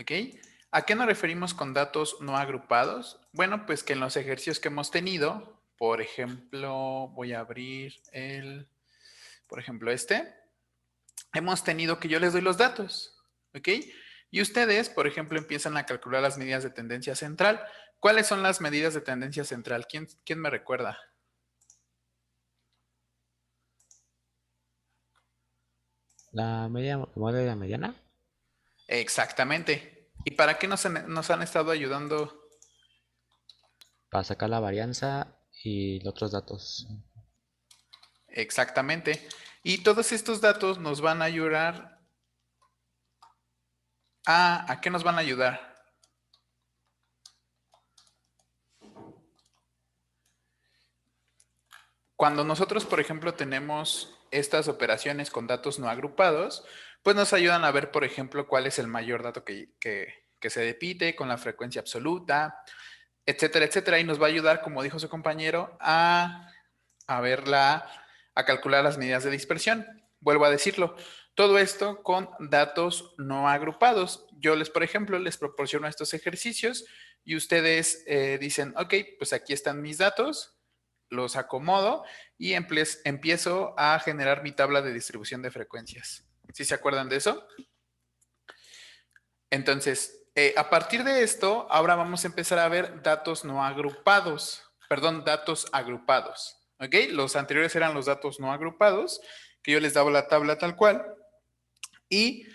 ¿Ok? ¿A qué nos referimos con datos no agrupados? Bueno, pues que en los ejercicios que hemos tenido, por ejemplo, voy a abrir por ejemplo, hemos tenido que yo les doy los datos, ¿ok? Y ustedes, por ejemplo, empiezan a calcular las medidas de tendencia central. ¿Cuáles son las medidas de tendencia central? ¿Quién me recuerda? La media, modelo de la mediana, Exactamente. ¿Y para qué nos han estado ayudando? para sacar la varianza y los otros datos. Exactamente. Y todos estos datos nos van a ayudar ¿a qué nos van a ayudar? Cuando nosotros, por ejemplo, tenemos estas operaciones con datos no agrupados, pues nos ayudan a ver, por ejemplo, cuál es el mayor dato que se repite con la frecuencia absoluta, etcétera, etcétera. Y nos va a ayudar, como dijo su compañero, a calcular las medidas de dispersión. Vuelvo a decirlo, todo esto con datos no agrupados. Yo por ejemplo, les proporciono estos ejercicios y ustedes dicen, ok, pues aquí están mis datos, los acomodo y empiezo a generar mi tabla de distribución de frecuencias. ¿Sí se acuerdan de eso? Entonces, a partir de esto, ahora vamos a empezar a ver datos no agrupados, perdón, datos agrupados. ¿Ok? Los anteriores eran los datos no agrupados, que yo les daba la tabla tal cual, y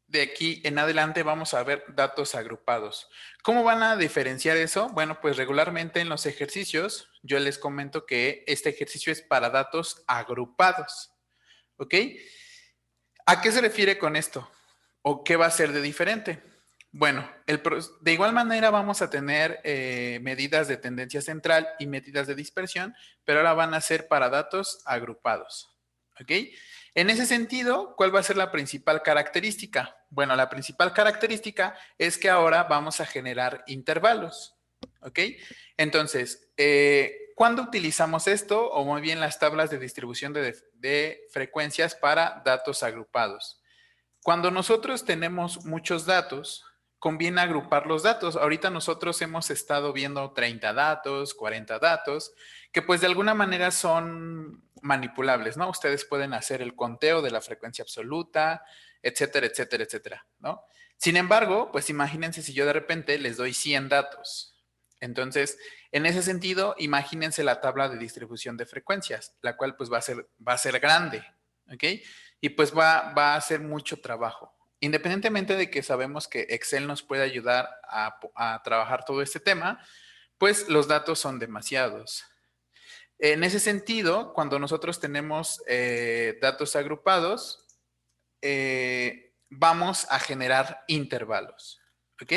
de aquí en adelante vamos a ver datos agrupados. ¿Cómo van a diferenciar eso? Bueno, pues regularmente en los ejercicios yo les comento que este ejercicio es para datos agrupados. ¿Ok? ¿A qué se refiere con esto? ¿O qué va a ser de diferente? Bueno, de igual manera vamos a tener medidas de tendencia central y medidas de dispersión, pero ahora van a ser para datos agrupados. ¿Ok? En ese sentido, ¿cuál va a ser la principal característica? Bueno, la principal característica es que ahora vamos a generar intervalos. ¿Ok? Entonces, ¿cuándo utilizamos esto? O muy bien las tablas de distribución de frecuencias para datos agrupados. Cuando nosotros tenemos muchos datos, conviene agrupar los datos. Ahorita nosotros hemos estado viendo 30 datos, 40 datos, que pues de alguna manera son manipulables, ¿no? Ustedes pueden hacer el conteo de la frecuencia absoluta, etcétera, etcétera, etcétera, ¿no? Sin embargo, pues imagínense si yo de repente les doy 100 datos. Entonces, en ese sentido, imagínense la tabla de distribución de frecuencias, la cual pues va a ser grande, ¿ok? Y pues va a hacer mucho trabajo. Independientemente de que sabemos que Excel nos puede ayudar a trabajar todo este tema, pues los datos son demasiados. En ese sentido, cuando nosotros tenemos datos agrupados, vamos a generar intervalos. ¿Ok?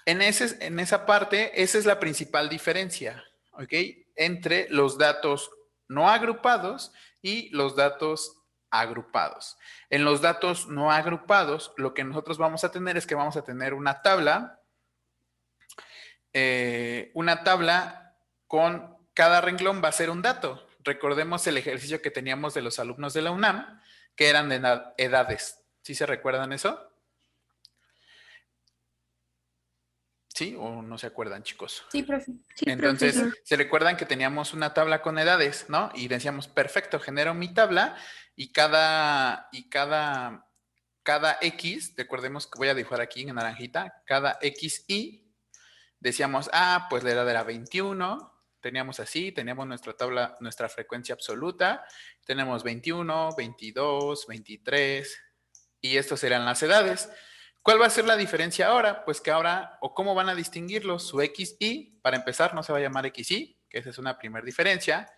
En esa parte, esa es la principal diferencia. ¿Ok? Entre los datos no agrupados y los datos agrupados. En los datos no agrupados, lo que nosotros vamos a tener es que vamos a tener una tabla con cada renglón va a ser un dato. Recordemos el ejercicio que teníamos de los alumnos de la UNAM, que eran de edades. ¿Sí se recuerdan eso? ¿Sí? ¿O no se acuerdan, chicos? Sí, profe. Sí, Entonces, profesor. se recuerdan que teníamos una tabla con edades, ¿no? Y decíamos, perfecto, genero mi tabla y cada X, recordemos que voy a dibujar aquí en naranjita, cada XY, decíamos, pues la edad era 21, teníamos así, teníamos nuestra tabla, nuestra frecuencia absoluta, tenemos 21, 22, 23, y estos eran las edades. ¿Cuál va a ser la diferencia ahora? Pues que ahora, o cómo van a distinguirlos, su XY, para empezar, no se va a llamar XY, que esa es una primera diferencia,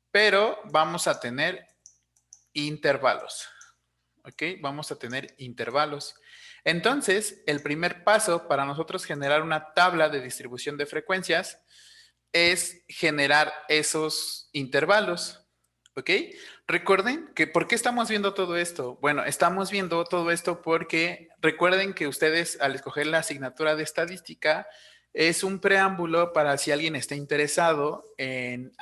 pero vamos a tener intervalos. ¿Ok? Vamos a tener intervalos. Entonces, el primer paso para nosotros generar una tabla de distribución de frecuencias es generar esos intervalos. ¿Ok? Recuerden que, ¿por qué estamos viendo todo esto? Bueno, estamos viendo todo esto porque recuerden que ustedes al escoger la asignatura de estadística es un preámbulo para si alguien está interesado en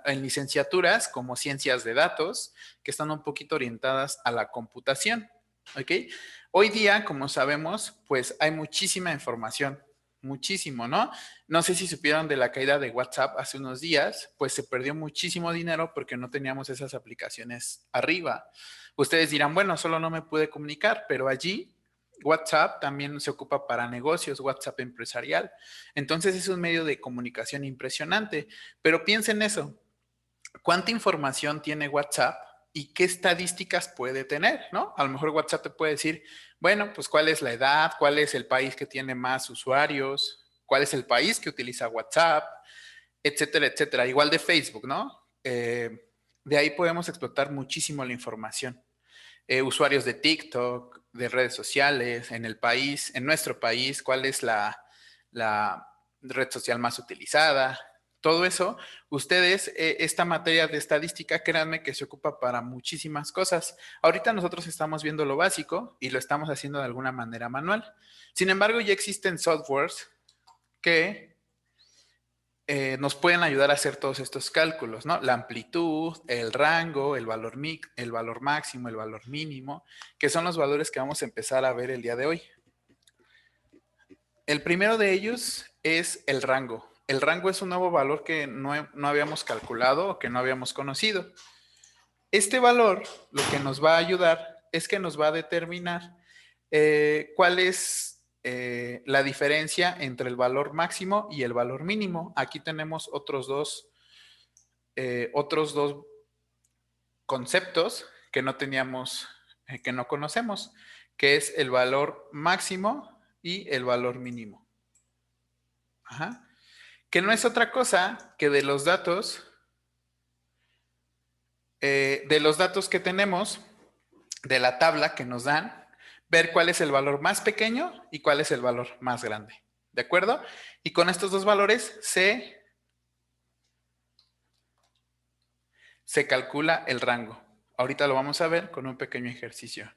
licenciaturas como ciencias de datos, que están un poquito orientadas a la computación. ¿Ok? Hoy día, como sabemos, pues hay muchísima información, muchísimo, ¿no? No sé si supieron de la caída de WhatsApp hace unos días, pues se perdió muchísimo dinero porque no teníamos esas aplicaciones arriba. Ustedes dirán, bueno, solo no me pude comunicar, pero allí WhatsApp también se ocupa para negocios, WhatsApp empresarial. Entonces es un medio de comunicación impresionante, pero piensen eso, ¿cuánta información tiene WhatsApp y qué estadísticas puede tener, ¿no? A lo mejor WhatsApp te puede decir, bueno, pues cuál es la edad, cuál es el país que tiene más usuarios, cuál es el país que utiliza WhatsApp, etcétera, etcétera. Igual de Facebook, ¿no? De ahí podemos explotar muchísimo la información. Usuarios de TikTok, de redes sociales, en el país, en nuestro país, cuál es la red social más utilizada. Todo eso, ustedes, esta materia de estadística, créanme que se ocupa para muchísimas cosas. Ahorita nosotros estamos viendo lo básico y lo estamos haciendo de alguna manera manual. Sin embargo, ya existen softwares que nos pueden ayudar a hacer todos estos cálculos, ¿no? La amplitud, el rango, el valor máximo, el valor mínimo, que son los valores que vamos a empezar a ver el día de hoy. El primero de ellos es el rango. El rango es un nuevo valor que no habíamos calculado o que no habíamos conocido. Este valor lo que nos va a ayudar es que nos va a determinar cuál es la diferencia entre el valor máximo y el valor mínimo. Aquí tenemos otros dos conceptos que no teníamos, que no conocemos, que es el valor máximo y el valor mínimo. Ajá. Que no es otra cosa que de los datos que tenemos, de la tabla que nos dan, ver cuál es el valor más pequeño y cuál es el valor más grande. ¿De acuerdo? Y con estos dos valores se calcula el rango. Ahorita lo vamos a ver con un pequeño ejercicio.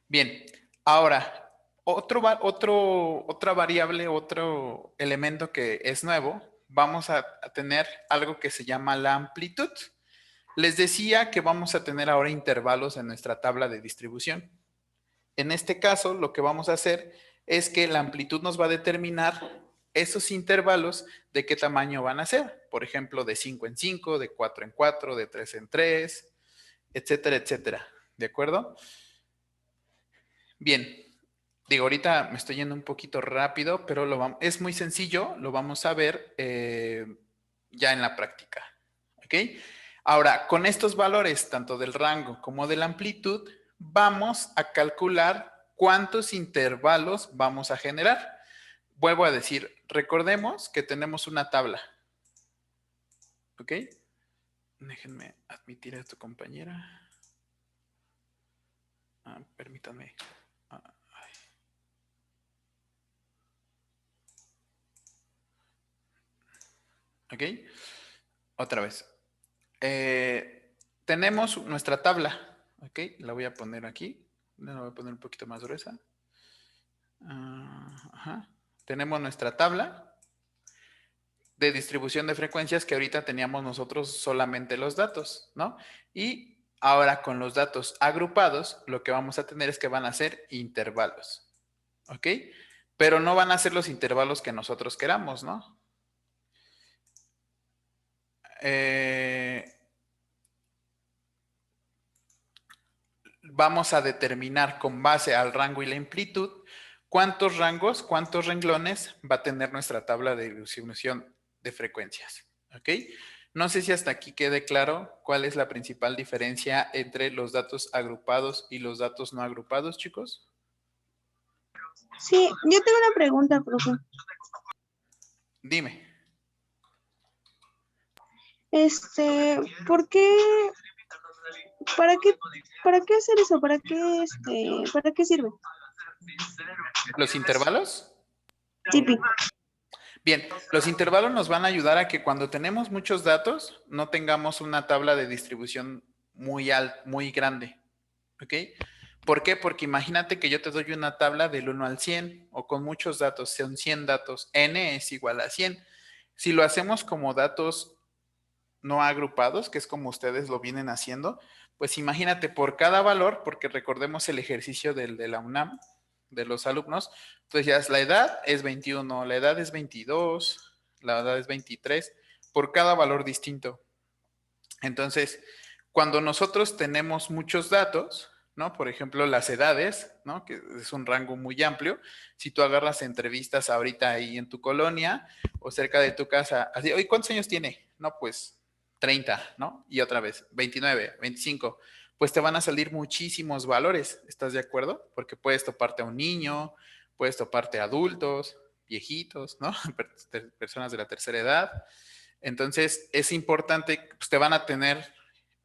Bien, ahora, otra variable, otro elemento que es nuevo, vamos a tener algo que se llama la amplitud. Les decía que vamos a tener ahora intervalos en nuestra tabla de distribución. En este caso, lo que vamos a hacer es que la amplitud nos va a determinar esos intervalos de qué tamaño van a ser. Por ejemplo, de 5 en 5, de 4 en 4, de 3 en 3, etcétera, etcétera. ¿De acuerdo? Bien, digo, ahorita me estoy yendo un poquito rápido, pero es muy sencillo, lo vamos a ver ya en la práctica. ¿Ok? Ahora, con estos valores, tanto del rango como de la amplitud, vamos a calcular cuántos intervalos vamos a generar. Vuelvo a decir, recordemos que tenemos una tabla. ¿Ok? Déjenme admitir a tu compañera. Permítanme. ¿Ok? Otra vez. Tenemos nuestra tabla. ¿Ok? La voy a poner aquí. La voy a poner un poquito más gruesa. Ajá. Tenemos nuestra tabla de distribución de frecuencias que ahorita teníamos nosotros solamente los datos, ¿no? Y ahora con los datos agrupados, lo que vamos a tener es que van a ser intervalos. ¿Ok? Pero no van a ser los intervalos que nosotros queramos, ¿no? Vamos a determinar con base al rango y la amplitud cuántos rangos, cuántos renglones va a tener nuestra tabla de distribución de frecuencias. ¿Ok? No sé si hasta aquí quede claro cuál es la principal diferencia entre los datos agrupados y los datos no agrupados, chicos. Sí, yo tengo una pregunta, profe. Dime. ¿Por qué, para qué, para qué hacer eso? ¿Para qué sirve? ¿Los intervalos? Típico. Bien, los intervalos nos van a ayudar a que cuando tenemos muchos datos no tengamos una tabla de distribución muy grande. ¿Ok? ¿Por qué? Porque imagínate que yo te doy una tabla del 1 al 100 o con muchos datos, son 100 datos, n es igual a 100. Si lo hacemos como datos no agrupados, que es como ustedes lo vienen haciendo, Pues imagínate por cada valor, porque recordemos el ejercicio de la UNAM, de los alumnos, entonces ya la edad es 21, la edad es 22, la edad es 23, por cada valor distinto. Entonces, cuando nosotros tenemos muchos datos, ¿no? Por ejemplo, las edades, ¿no? Que es un rango muy amplio. Si tú agarras entrevistas ahorita ahí en tu colonia o cerca de tu casa, así, oye, ¿cuántos años tiene? No, pues 30, ¿no? Y otra vez, 29, 25. Pues te van a salir muchísimos valores, ¿estás de acuerdo? Porque puedes toparte a un niño, puedes toparte a adultos, viejitos, ¿no? Personas de la tercera edad. Entonces, es importante, pues te van a tener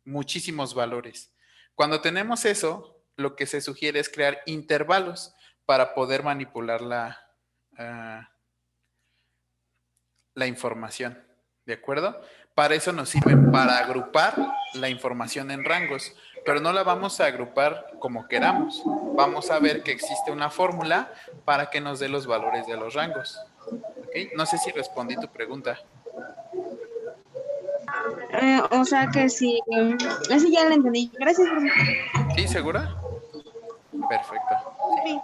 muchísimos valores. Cuando tenemos eso, lo que se sugiere es crear intervalos para poder manipular la información. ¿De acuerdo? Para eso nos sirven para agrupar la información en rangos, pero no la vamos a agrupar como queramos. Vamos a ver que existe una fórmula para que nos dé los valores de los rangos. ¿Ok? No sé si respondí tu pregunta. O sea que sí, así ya lo entendí. Gracias, profe. ¿Sí? ¿Segura? Perfecto. Sí.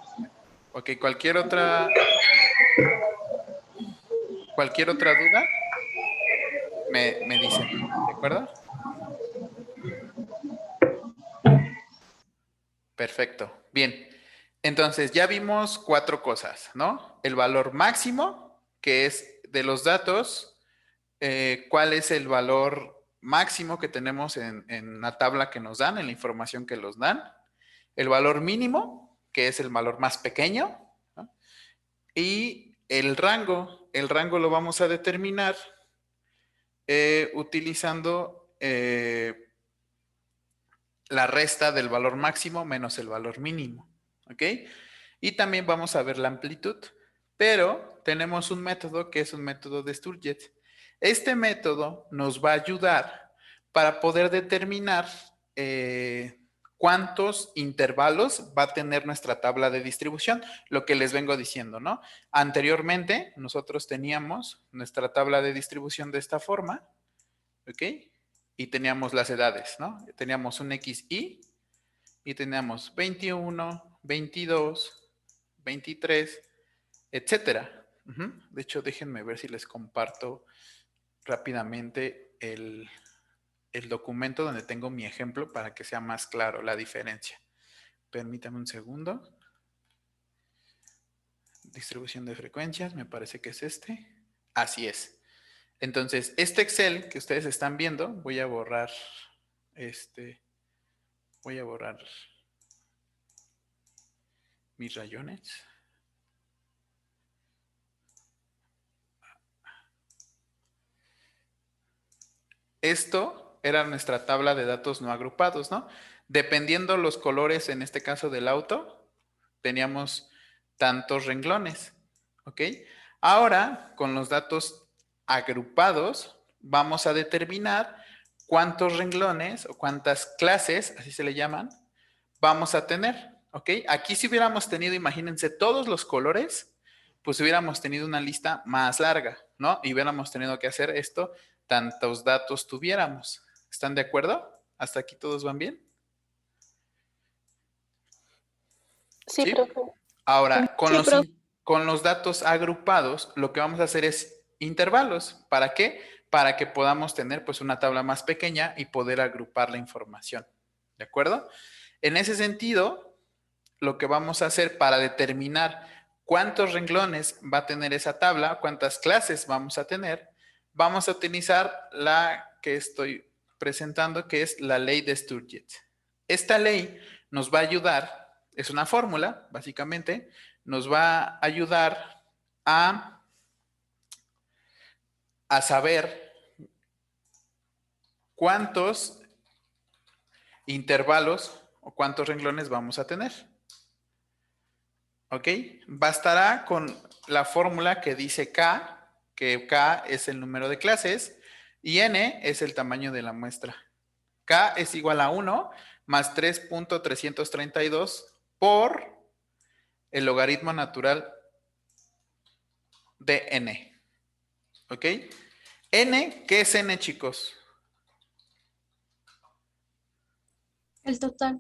Ok, cualquier otra duda, me dicen, ¿de acuerdo? Perfecto. Bien. Entonces, ya vimos 4 cosas, ¿no? El valor máximo, que es de los datos, cuál es el valor máximo que tenemos en la tabla que nos dan, en la información que nos dan. El valor mínimo, que es el valor más pequeño, ¿no? Y el rango lo vamos a determinar utilizando la resta del valor máximo menos el valor mínimo. ¿Ok? Y también vamos a ver la amplitud. Pero tenemos un método que es un método de Sturgett. Este método nos va a ayudar para poder determinar cuántos intervalos va a tener nuestra tabla de distribución, lo que les vengo diciendo, ¿no? Anteriormente nosotros teníamos nuestra tabla de distribución de esta forma, ¿ok? Y teníamos las edades, ¿no? Teníamos un XY y teníamos 21, 22, 23, etcétera. De hecho, déjenme ver si les comparto rápidamente el documento donde tengo mi ejemplo para que sea más claro la diferencia. Permítame un segundo. Distribución de frecuencias, me parece que es este. Así es. Entonces, este Excel que ustedes están viendo, voy a borrar mis rayones. Esto era nuestra tabla de datos no agrupados, ¿no? Dependiendo los colores, en este caso del auto, teníamos tantos renglones, ¿ok? Ahora, con los datos agrupados, vamos a determinar cuántos renglones o cuántas clases, así se le llaman, vamos a tener, ¿ok? Aquí si hubiéramos tenido, imagínense, todos los colores, pues hubiéramos tenido una lista más larga, ¿no? Y hubiéramos tenido que hacer esto, tantos datos tuviéramos. ¿Están de acuerdo? ¿Hasta aquí todos van bien? Sí, ¿Sí? profe. Ahora, Sí, profe. con los datos agrupados, lo que vamos a hacer es intervalos. ¿Para qué? Para que podamos tener pues una tabla más pequeña y poder agrupar la información. ¿De acuerdo? En ese sentido, lo que vamos a hacer para determinar cuántos renglones va a tener esa tabla, cuántas clases vamos a tener, vamos a utilizar la que estoy presentando, que es la ley de Sturgett. Esta ley nos va a ayudar, es una fórmula, básicamente, nos va a ayudar a saber cuántos intervalos o cuántos renglones vamos a tener. ¿Ok? Bastará con la fórmula que dice K, que K es el número de clases y N es el tamaño de la muestra. K es igual a 1 más 3.332 por el logaritmo natural de N. ¿Ok? N, ¿qué es N, chicos? El total.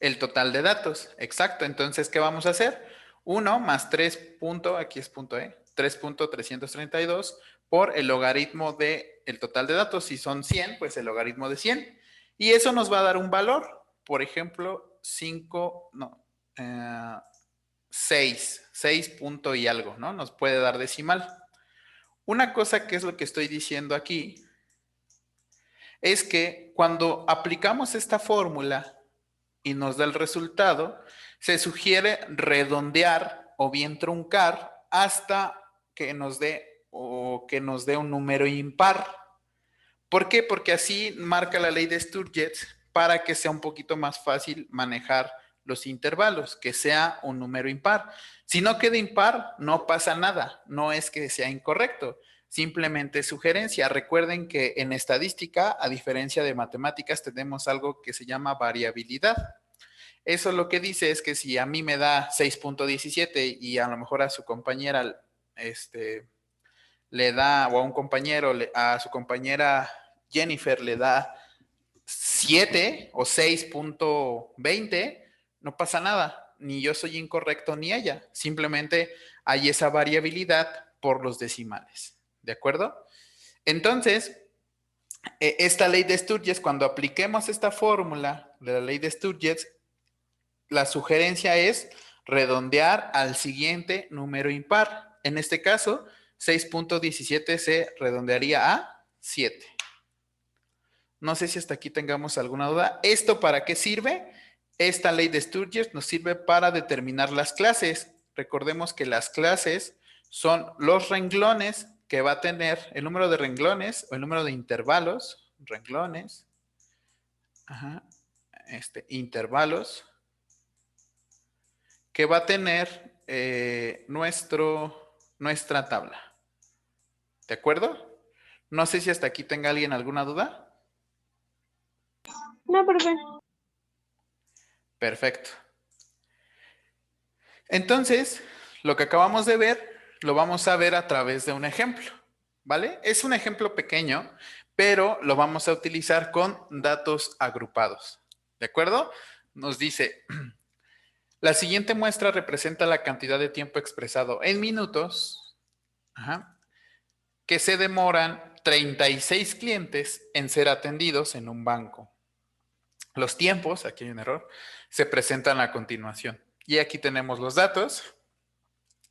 El total de datos, exacto. Entonces, ¿qué vamos a hacer? 1 más 3 punto, aquí es punto E, 3.332 por el logaritmo del total de datos. Si son 100, pues el logaritmo de 100. Y eso nos va a dar un valor. Por ejemplo, 5, no, 6 punto y algo, ¿no? Nos puede dar decimal. Una cosa que es lo que estoy diciendo aquí es que cuando aplicamos esta fórmula y nos da el resultado, se sugiere redondear o bien truncar hasta que nos dé un número impar. ¿Por qué? Porque así marca la ley de Sturges para que sea un poquito más fácil manejar los intervalos, que sea un número impar. Si no queda impar, no pasa nada, no es que sea incorrecto, simplemente sugerencia. Recuerden que en estadística, a diferencia de matemáticas, tenemos algo que se llama variabilidad. Eso lo que dice es que si a mí me da 6.17 y a lo mejor a su compañera le da, o a un compañero, a su compañera Jennifer le da 7 o 6.20, no pasa nada, ni yo soy incorrecto ni ella, simplemente hay esa variabilidad por los decimales, ¿de acuerdo? Entonces, esta ley de Sturges, cuando apliquemos esta fórmula de la ley de Sturges, la sugerencia es redondear al siguiente número impar. En este caso, 6.17 se redondearía a 7. No sé si hasta aquí tengamos alguna duda. ¿Esto para qué sirve? Esta ley de Sturges nos sirve para determinar las clases. Recordemos que las clases son los renglones que va a tener el número de renglones o el número de intervalos, renglones, intervalos, que va a tener nuestra tabla. ¿De acuerdo? No sé si hasta aquí tenga alguien alguna duda. No, profe. Perfecto. Entonces, lo que acabamos de ver, lo vamos a ver a través de un ejemplo, ¿vale? Es un ejemplo pequeño, pero lo vamos a utilizar con datos agrupados, ¿de acuerdo? Nos dice, la siguiente muestra representa la cantidad de tiempo expresado en minutos, que se demoran 36 clientes en ser atendidos en un banco. Los tiempos, aquí hay un error, se presentan a continuación. Y aquí tenemos los datos.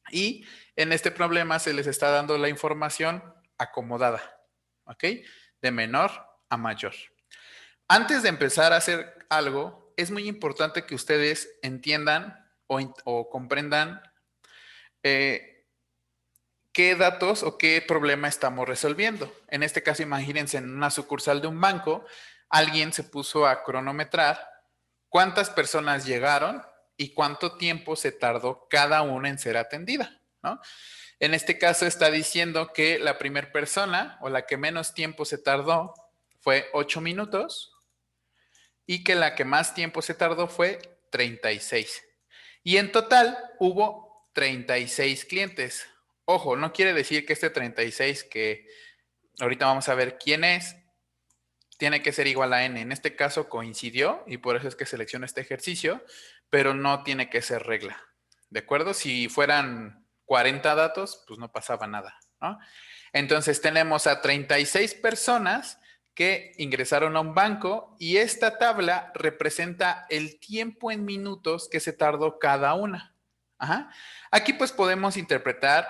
Y en este problema se les está dando la información acomodada, ¿ok? De menor a mayor. Antes de empezar a hacer algo, es muy importante que ustedes entiendan o comprendan qué datos o qué problema estamos resolviendo. En este caso, imagínense en una sucursal de un banco, alguien se puso a cronometrar cuántas personas llegaron y cuánto tiempo se tardó cada una en ser atendida, ¿no? En este caso está diciendo que la primera persona o la que menos tiempo se tardó fue 8 minutos y que la que más tiempo se tardó fue 36. Y en total hubo 36 clientes. Ojo, no quiere decir que este 36 que ahorita vamos a ver quién es, tiene que ser igual a n. En este caso coincidió y por eso es que selecciono este ejercicio, pero no tiene que ser regla. ¿De acuerdo? Si fueran 40 datos, pues no pasaba nada, ¿no? Entonces tenemos a 36 personas que ingresaron a un banco y esta tabla representa el tiempo en minutos que se tardó cada una. Aquí pues podemos interpretar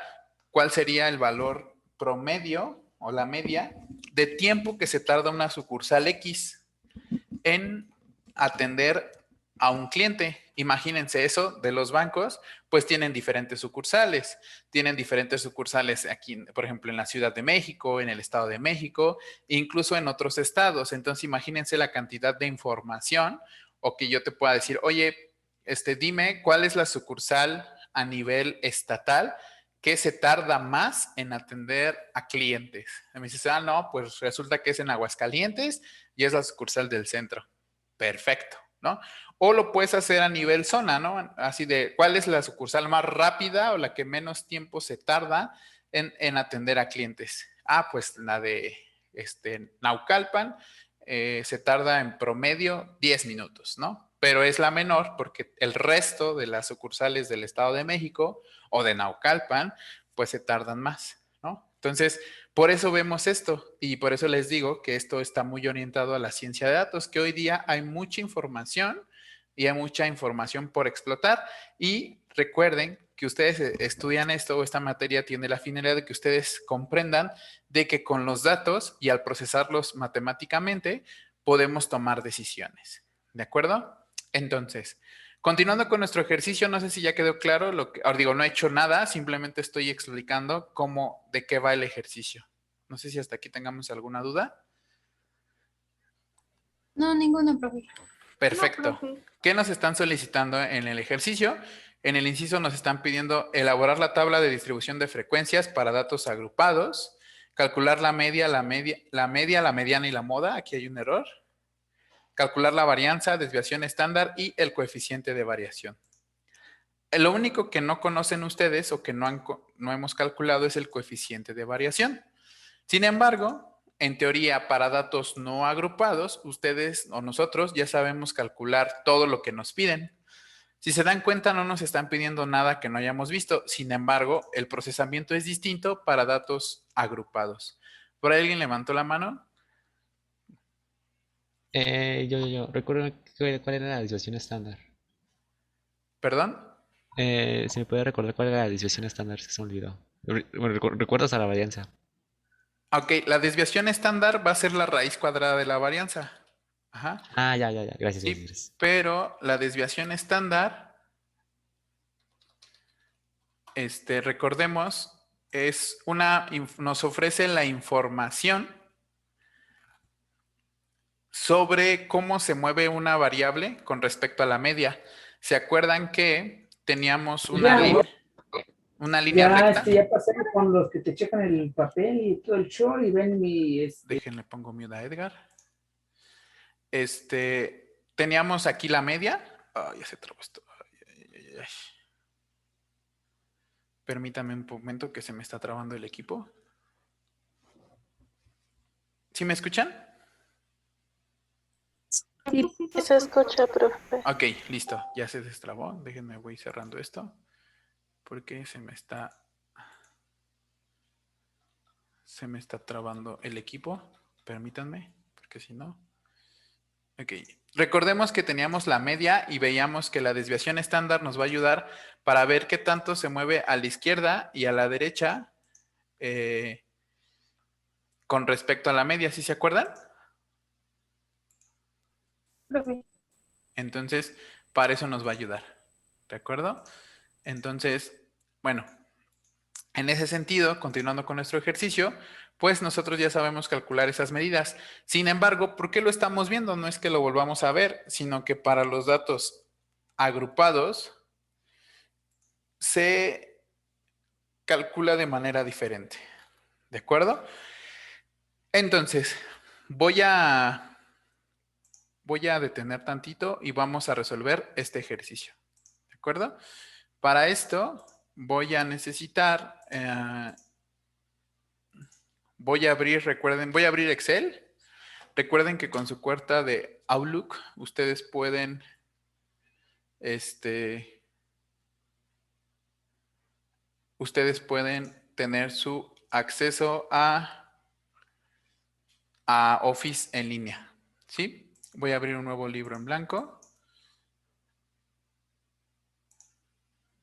cuál sería el valor promedio o la media de tiempo que se tarda una sucursal X en atender a un cliente. Imagínense eso de los bancos, pues tienen diferentes sucursales. Tienen diferentes sucursales aquí, por ejemplo, en la Ciudad de México, en el Estado de México, incluso en otros estados. Entonces, imagínense la cantidad de información o que yo te pueda decir, oye, dime cuál es la sucursal a nivel estatal que se tarda más en atender a clientes. Y me dices, no, pues resulta que es en Aguascalientes y es la sucursal del centro. Perfecto, ¿no? O lo puedes hacer a nivel zona, ¿no? Así de, ¿cuál es la sucursal más rápida o la que menos tiempo se tarda en atender a clientes? Pues la de Naucalpan se tarda en promedio 10 minutos, ¿no? Pero es la menor porque el resto de las sucursales del Estado de México o de Naucalpan, pues se tardan más, ¿no? Entonces, por eso vemos esto y por eso les digo que esto está muy orientado a la ciencia de datos, que hoy día hay mucha información y hay mucha información por explotar. Y recuerden que ustedes estudian esto o esta materia tiene la finalidad de que ustedes comprendan de que con los datos y al procesarlos matemáticamente podemos tomar decisiones. ¿De acuerdo? Entonces, continuando con nuestro ejercicio, no sé si ya quedó claro lo que, digo, no he hecho nada, simplemente estoy explicando cómo, de qué va el ejercicio. No sé si hasta aquí tengamos alguna duda. No, ninguna, profe. Perfecto. No, profe. ¿Qué nos están solicitando en el ejercicio? En el inciso nos están pidiendo elaborar la tabla de distribución de frecuencias para datos agrupados, calcular la media, la mediana y la moda. Aquí hay un error. Calcular la varianza, desviación estándar y el coeficiente de variación. Lo único que no conocen ustedes o que no hemos calculado es el coeficiente de variación. Sin embargo, en teoría, para datos no agrupados, ustedes o nosotros ya sabemos calcular todo lo que nos piden. Si se dan cuenta, no nos están pidiendo nada que no hayamos visto. Sin embargo, el procesamiento es distinto para datos agrupados. ¿Por ahí alguien levantó la mano? Recuerdo cuál era la desviación estándar. ¿Perdón? ¿Se me puede recordar cuál era la desviación estándar? Es que se me olvidó. Bueno, recuerdos a la varianza. Ok, la desviación estándar va a ser la raíz cuadrada de la varianza. Ajá. Ah, ya. Gracias, Sí, gracias. pero la desviación estándar, recordemos, nos ofrece la información sobre cómo se mueve una variable con respecto a la media. ¿Se acuerdan que teníamos una línea recta? Ya pasé con los que te checan el papel y todo el show y ven mi... Déjenle pongo mute a Edgar. Teníamos aquí la media. Ya se trabó esto. Ay. Permítame un momento que se me está trabando el equipo. ¿Sí me escuchan? Sí, se escucha, profe. Ok, listo. Ya se destrabó. Déjenme, voy cerrando esto. Porque se me está trabando el equipo. Permítanme, porque si no... Ok. Recordemos que teníamos la media y veíamos que la desviación estándar nos va a ayudar para ver qué tanto se mueve a la izquierda y a la derecha con respecto a la media. ¿Sí se acuerdan? Profe. Entonces, para eso nos va a ayudar. ¿De acuerdo? Entonces, bueno, en ese sentido, continuando con nuestro ejercicio, pues nosotros ya sabemos calcular esas medidas. Sin embargo, ¿por qué lo estamos viendo? No es que lo volvamos a ver, sino que para los datos agrupados se calcula de manera diferente. ¿De acuerdo? Entonces, voy a detener tantito y vamos a resolver este ejercicio. ¿De acuerdo? Para esto voy a necesitar, voy a abrir Excel. Recuerden que con su cuenta de Outlook ustedes pueden, tener su acceso a Office en línea. ¿Sí? Voy a abrir un nuevo libro en blanco.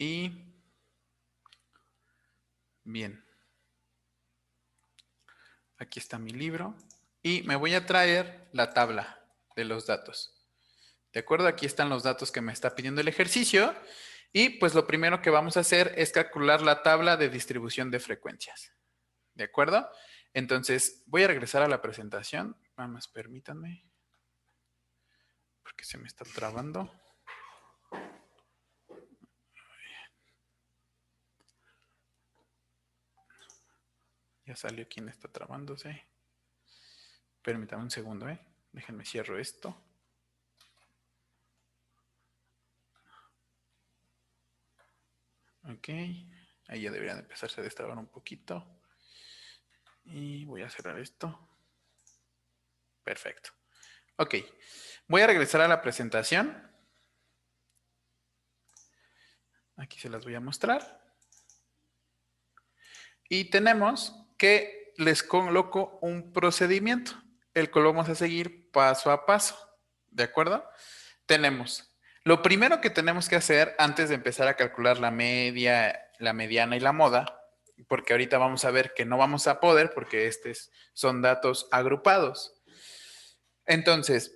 Y bien. Aquí está mi libro. Y me voy a traer la tabla de los datos. ¿De acuerdo? Aquí están los datos que me está pidiendo el ejercicio. Y pues lo primero que vamos a hacer es calcular la tabla de distribución de frecuencias. ¿De acuerdo? Entonces, voy a regresar a la presentación. Nada más permítanme. Porque se me está trabando. Ya salió quien está trabándose. Permítame un segundo, Déjenme cierro esto. Ok. Ahí ya deberían empezarse a destrabar un poquito. Y voy a cerrar esto. Perfecto. Ok, voy a regresar a la presentación. Aquí se las voy a mostrar. Y tenemos que les coloco un procedimiento, el cual vamos a seguir paso a paso. ¿De acuerdo? Tenemos, lo primero que tenemos que hacer antes de empezar a calcular la media, la mediana y la moda, porque ahorita vamos a ver que no vamos a poder porque estos son datos agrupados. Entonces,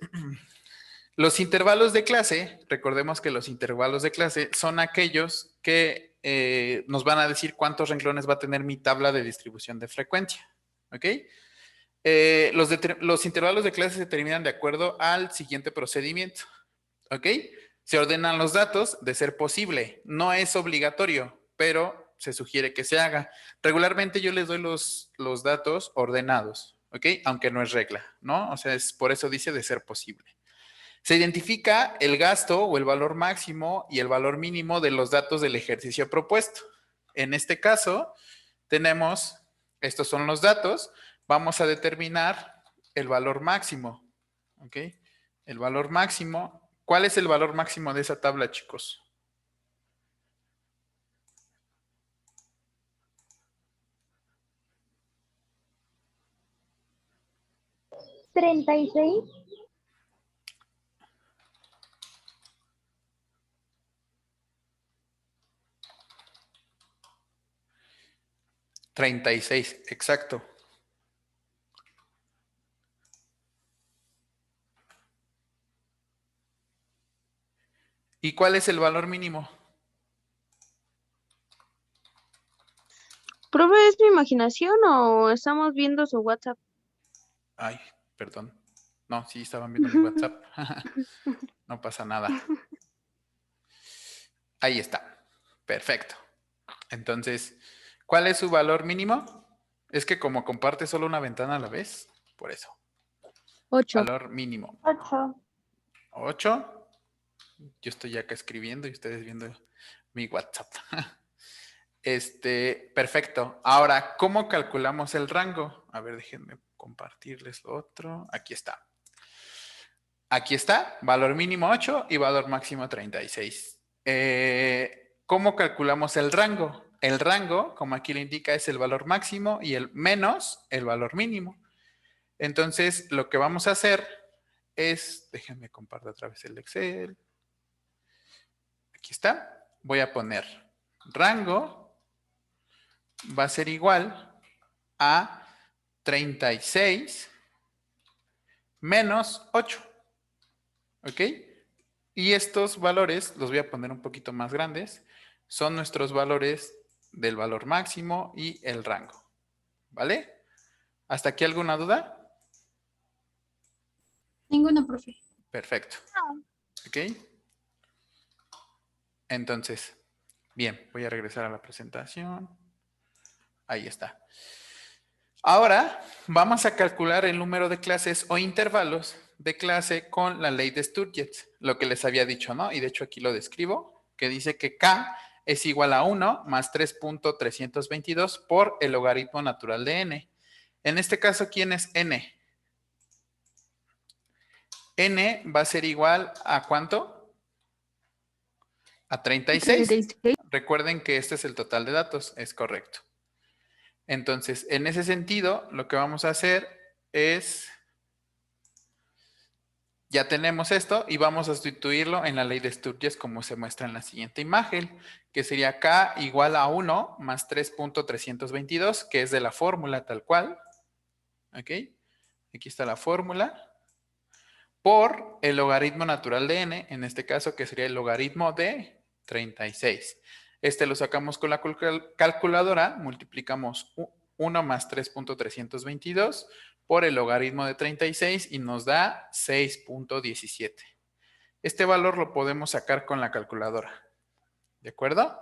los intervalos de clase, recordemos que los intervalos de clase son aquellos que nos van a decir cuántos renglones va a tener mi tabla de distribución de frecuencia. ¿Ok? Los intervalos de clase se determinan de acuerdo al siguiente procedimiento. ¿Ok? Se ordenan los datos de ser posible. No es obligatorio, pero se sugiere que se haga. Regularmente yo les doy los datos ordenados, ¿ok? Aunque no es regla, ¿no? O sea, por eso dice de ser posible. Se identifica el gasto o el valor máximo y el valor mínimo de los datos del ejercicio propuesto. En este caso, tenemos, estos son los datos, vamos a determinar el valor máximo, ¿ok? El valor máximo. ¿Cuál es el valor máximo de esa tabla, chicos? ¿36? 36, exacto. ¿Y cuál es el valor mínimo? ¿Profe, es mi imaginación o estamos viendo su WhatsApp? Ay, perdón. No, sí, estaban viendo mi WhatsApp. No pasa nada. Ahí está. Perfecto. Entonces, ¿cuál es su valor mínimo? Es que como comparte solo una ventana a la vez, por eso. 8. Valor mínimo. 8. 8. Yo estoy acá escribiendo y ustedes viendo mi WhatsApp. Perfecto. Ahora, ¿cómo calculamos el rango? A ver, déjenme compartirles lo otro. Aquí está. Aquí está, valor mínimo 8 y valor máximo 36. ¿Cómo calculamos el rango? El rango, como aquí lo indica, es el valor máximo y el menos el valor mínimo. Entonces, lo que vamos a hacer es, déjenme compartir otra vez el Excel. Aquí está. Voy a poner rango va a ser igual a 36 menos 8. ¿Ok? Y estos valores, los voy a poner un poquito más grandes, son nuestros valores del valor máximo y el rango. ¿Vale? ¿Hasta aquí alguna duda? Ninguna, profe. Perfecto. ¿Ok? Entonces, bien, voy a regresar a la presentación. Ahí está. Ahora vamos a calcular el número de clases o intervalos de clase con la ley de Sturges, lo que les había dicho, ¿no? Y de hecho aquí lo describo, que dice que K es igual a 1 más 3.322 por el logaritmo natural de N. En este caso, ¿quién es N? N va a ser igual a ¿cuánto? A 36. 36. Recuerden que este es el total de datos, es correcto. Entonces, en ese sentido, lo que vamos a hacer es, ya tenemos esto y vamos a sustituirlo en la ley de Sturges como se muestra en la siguiente imagen, que sería K igual a 1 más 3.322, que es de la fórmula tal cual. ¿Ok? Aquí está la fórmula. Por el logaritmo natural de n, en este caso, que sería el logaritmo de 36. Lo sacamos con la calculadora, multiplicamos 1 más 3.322 por el logaritmo de 36 y nos da 6.17. Este valor lo podemos sacar con la calculadora. ¿De acuerdo?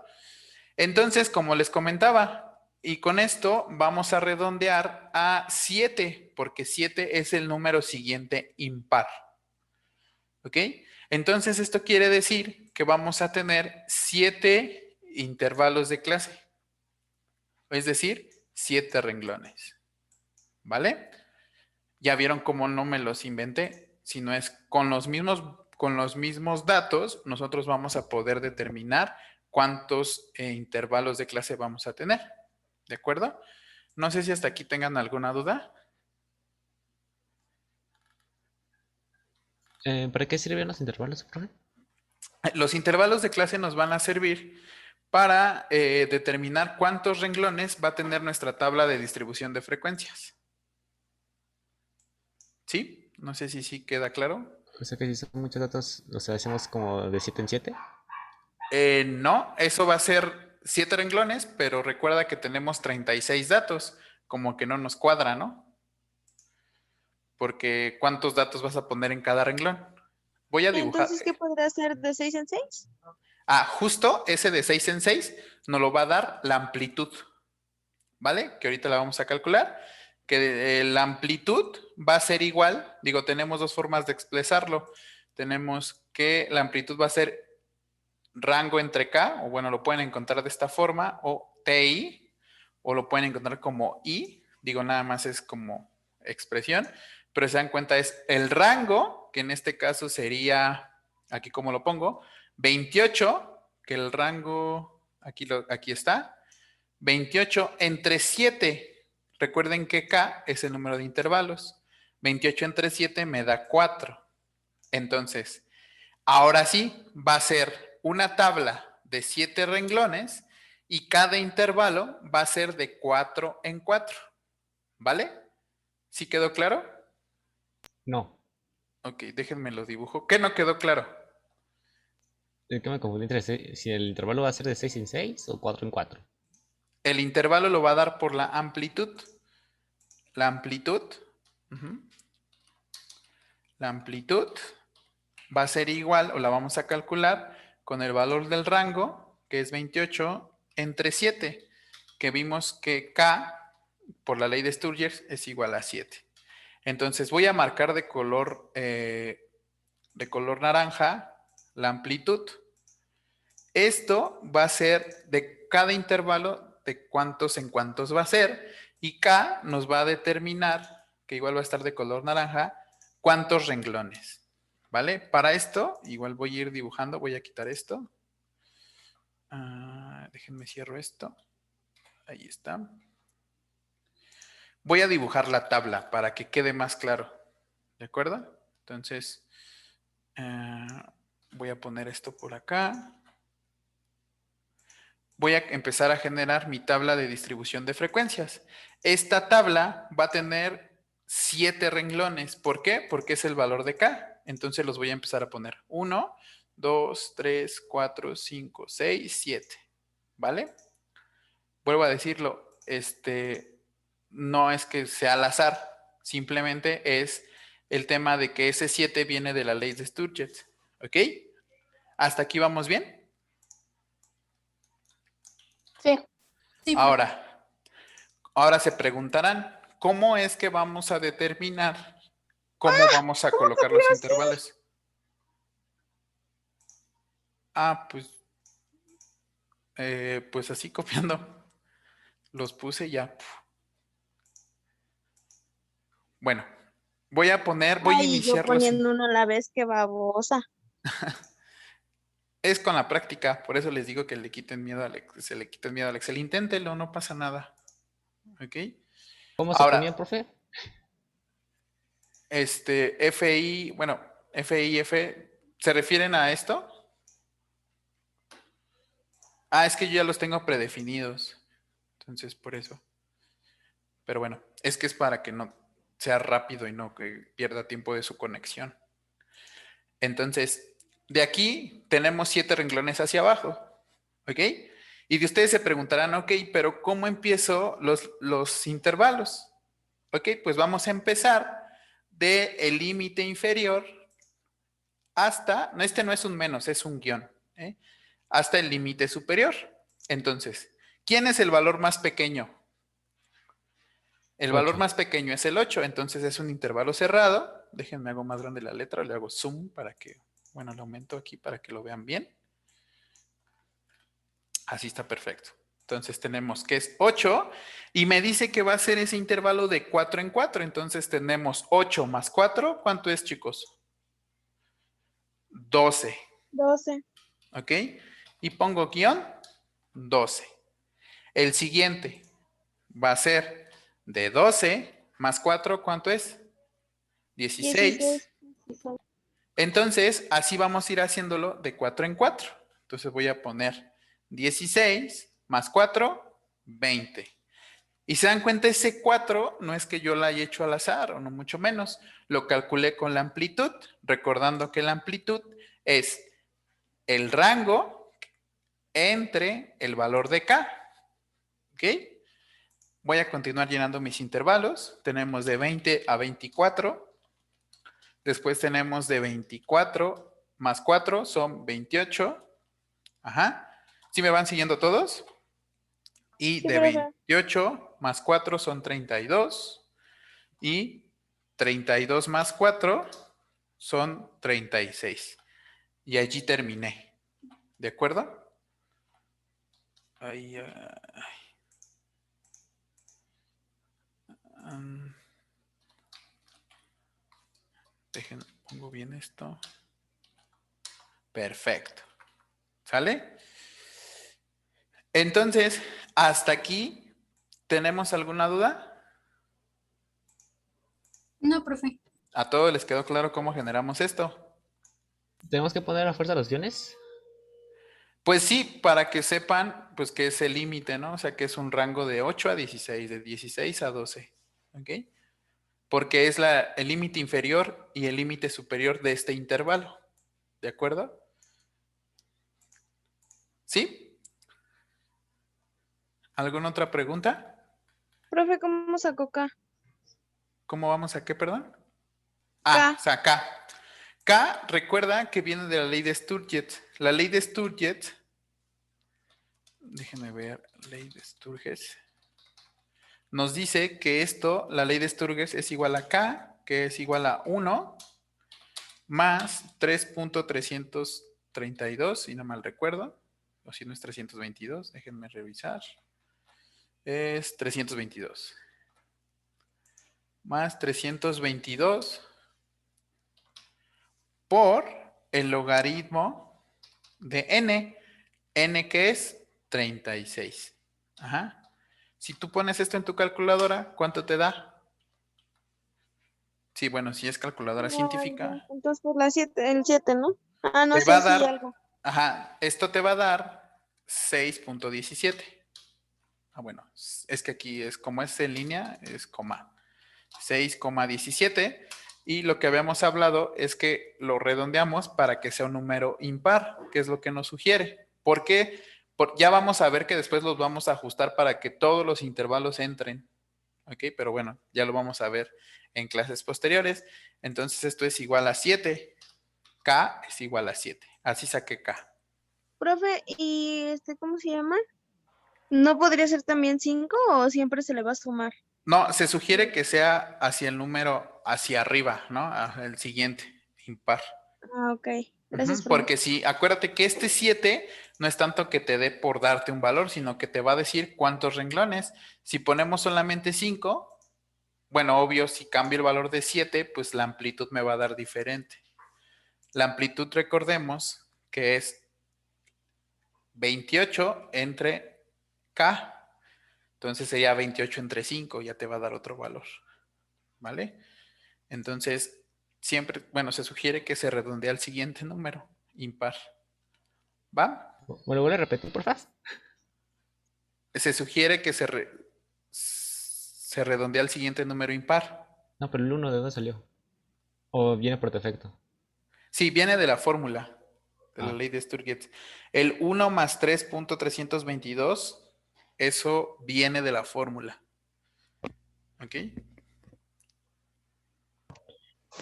Entonces, como les comentaba, y con esto vamos a redondear a 7, porque 7 es el número siguiente impar. ¿Ok? Entonces, esto quiere decir que vamos a tener 7 intervalos de clase. Es decir, 7 renglones. ¿Vale? Ya vieron cómo no me los inventé. sino es con los mismos datos, nosotros vamos a poder determinar cuántos intervalos de clase vamos a tener. ¿De acuerdo? No sé si hasta aquí tengan alguna duda. ¿Para qué sirven los intervalos, profe? Los intervalos de clase nos van a servir para determinar cuántos renglones va a tener nuestra tabla de distribución de frecuencias. ¿Sí? No sé si sí queda claro. O sea que si son muchos datos, o sea, hacemos como de 7 en 7. No, eso va a ser 7 renglones, pero recuerda que tenemos 36 datos, como que no nos cuadra, ¿no? Porque ¿cuántos datos vas a poner en cada renglón? Voy a dibujar. Entonces, ¿qué podrá ser de 6 en 6? Justo ese de 6 en 6 nos lo va a dar la amplitud, ¿vale? Que ahorita la vamos a calcular. Que la amplitud va a ser igual, digo, tenemos dos formas de expresarlo. Tenemos que la amplitud va a ser rango entre K, o bueno, lo pueden encontrar de esta forma, o TI, o lo pueden encontrar como I, digo, nada más es como expresión, pero se dan cuenta es el rango, que en este caso sería, aquí como lo pongo, 28, que el rango, aquí está, 28 entre 7. Recuerden que K es el número de intervalos. 28 entre 7 me da 4. Entonces, ahora sí, va a ser una tabla de 7 renglones y cada intervalo va a ser de 4 en 4. ¿Vale? ¿Sí quedó claro? No. Ok, déjenme lo dibujo. ¿Qué no quedó claro? Es que me confundí entre si el intervalo va a ser de 6 en 6 o 4 en 4. El intervalo lo va a dar por la amplitud. La amplitud. La amplitud va a ser igual, o la vamos a calcular, con el valor del rango, que es 28, entre 7, que vimos que K, por la ley de Sturger, es igual a 7. Entonces voy a marcar de color naranja la amplitud. Esto va a ser de cada intervalo de cuántos en cuántos va a ser, y K nos va a determinar, que igual va a estar de color naranja, cuántos renglones. ¿Vale? Para esto, igual voy a ir dibujando, voy a quitar esto. Déjenme cierro esto. Ahí está. Voy a dibujar la tabla para que quede más claro. ¿De acuerdo? Entonces, voy a poner esto por acá. Voy a empezar a generar mi tabla de distribución de frecuencias. Esta tabla va a tener 7 renglones. ¿Por qué? Porque es el valor de K. Entonces los voy a empezar a poner. 1, 2, 3, 4, 5, 6, 7. ¿Vale? Vuelvo a decirlo. No es que sea al azar. Simplemente es el tema de que ese 7 viene de la ley de Sturgeon. ¿Ok? ¿Hasta aquí vamos bien? Sí. Sí. Ahora se preguntarán, ¿cómo es que vamos a determinar cómo vamos a colocar los intervalos? Pues así copiando. Los puse ya. Bueno, voy a Ay, yo iniciar poniendo uno a la vez, qué babosa. Es con la práctica, por eso les digo que se le quiten miedo al Excel. Inténtelo, no pasa nada. ¿Ok? ¿Cómo se ponía, profe? FI, bueno, FIF, ¿se refieren a esto? Es que yo ya los tengo predefinidos. Entonces, por eso. Pero bueno, es que es para que no sea rápido y no que pierda tiempo de su conexión. Entonces, de aquí tenemos 7 renglones hacia abajo. ¿Ok? Y de ustedes se preguntarán, ok, pero ¿cómo empiezo los intervalos? Ok, pues vamos a empezar del límite inferior hasta, no, este no es un menos, es un guión, hasta el límite superior. Entonces, ¿quién es el valor más pequeño? El valor 8. más pequeño es el 8, entonces es un intervalo cerrado. Déjenme hago más grande la letra, le hago zoom para que, bueno, le aumento aquí para que lo vean bien. Así está perfecto. Entonces tenemos que es 8 y me dice que va a ser ese intervalo de 4 en 4. Entonces tenemos 8 más 4. ¿Cuánto es, chicos? 12. 12. ¿Ok? Y pongo guión 12. El siguiente va a ser de 12 más 4. ¿Cuánto es? 16. 16. Entonces, así vamos a ir haciéndolo de 4 en 4. Entonces voy a poner 16 más 4, 20. Y se dan cuenta, ese 4 no es que yo la haya hecho al azar, o no mucho menos. Lo calculé con la amplitud, recordando que la amplitud es el rango entre el valor de K. ¿Ok? Voy a continuar llenando mis intervalos. Tenemos de 20 a 24. Después tenemos de 24 más 4 son 28. Ajá. ¿Sí me van siguiendo todos? Y Sí, de profe. 28 más 4 son 32. Y 32 más 4 son 36. Y allí terminé. ¿De acuerdo? Ahí, déjenme, pongo bien esto. Perfecto. ¿Sale? Entonces, hasta aquí, ¿tenemos alguna duda? No, profe. ¿A todos les quedó claro cómo generamos esto? ¿Tenemos que poner a fuerza los guiones? Pues sí, para que sepan, pues que es el límite, ¿no? O sea, que es un rango de 8 a 16, de 16 a 12, ¿ok? Porque es el límite inferior y el límite superior de este intervalo, ¿de acuerdo? ¿Sí? ¿Alguna otra pregunta? Profe, ¿cómo sacó K? ¿Cómo vamos a qué, perdón? K. O sea, K. K, recuerda que viene de la ley de Sturget. La ley de Sturget, déjenme ver, ley de Sturges, nos dice que esto, la ley de Sturges es igual a K, que es igual a 1, más 3.332, si no mal recuerdo, o si no es 322, déjenme revisar. Es 322. Más 322 por el logaritmo de n. N que es 36. Ajá. Si tú pones esto en tu calculadora, ¿cuánto te da? Sí, bueno, si es calculadora científica, Entonces, pues el 7, ¿no? Ah, no te va a sé si dar, algo. ajá, esto te va a dar 6.17. Ah, bueno, es que aquí es como es en línea, es coma. 6,17. Y lo que habíamos hablado es que lo redondeamos para que sea un número impar, que es lo que nos sugiere. ¿Por qué? Ya vamos a ver que después los vamos a ajustar para que todos los intervalos entren. ¿Ok? Pero bueno, ya lo vamos a ver en clases posteriores. Entonces esto es igual a 7. K es igual a 7. Así saqué K. Profe, ¿y cómo se llama? ¿No podría ser también 5 o siempre se le va a sumar? No, se sugiere que sea hacia el número hacia arriba, ¿no? El siguiente, impar. Ah, ok. Gracias, profe. Porque si, acuérdate que este 7 no es tanto que te dé por darte un valor, sino que te va a decir cuántos renglones. Si ponemos solamente 5, bueno, obvio, si cambio el valor de 7, pues la amplitud me va a dar diferente. La amplitud, recordemos, que es 28 entre K. Entonces sería 28 entre 5, ya te va a dar otro valor. ¿Vale? Entonces, siempre, bueno, se sugiere que se redondee al siguiente número, impar. ¿Va? ¿Me lo vuelve a repetir, por favor? Se sugiere que se redondee al siguiente número impar. No, pero el 1 ¿de dónde salió? ¿O viene por defecto? Sí, viene de la fórmula, de la Ah, ley de Sturget. El 1 más 3.322, eso viene de la fórmula. ¿Ok?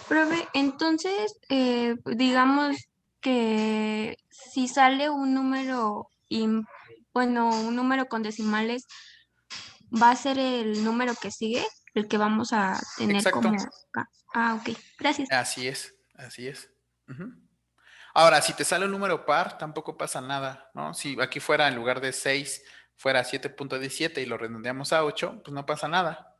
Profe, entonces, digamos que si sale un número, bueno, un número con decimales, ¿va a ser el número que sigue? El que vamos a tener Exacto. como acá. Ah, ok. Gracias. Así es, así es. Ujú. Ahora, si te sale un número par, tampoco pasa nada, ¿no? Si aquí fuera en lugar de 6, fuera 7.17 y lo redondeamos a 8, pues no pasa nada.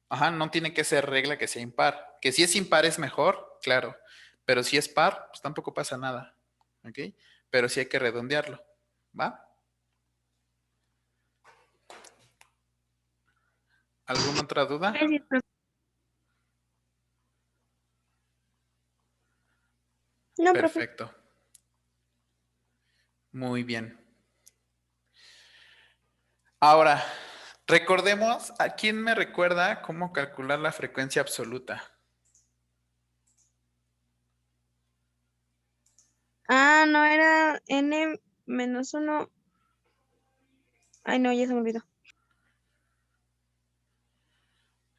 Ajá, no tiene que ser regla que sea impar. Que si es impar es mejor, claro. Pero si es par, pues tampoco pasa nada. ¿Ok? Pero sí hay que redondearlo. ¿Va? ¿Alguna otra duda? Gracias, profe. No, profe. Perfecto. Muy bien. Ahora, recordemos, ¿a quién me recuerda cómo calcular la frecuencia absoluta? Ah, no, era n menos 1. Ay, no, ya se me olvidó.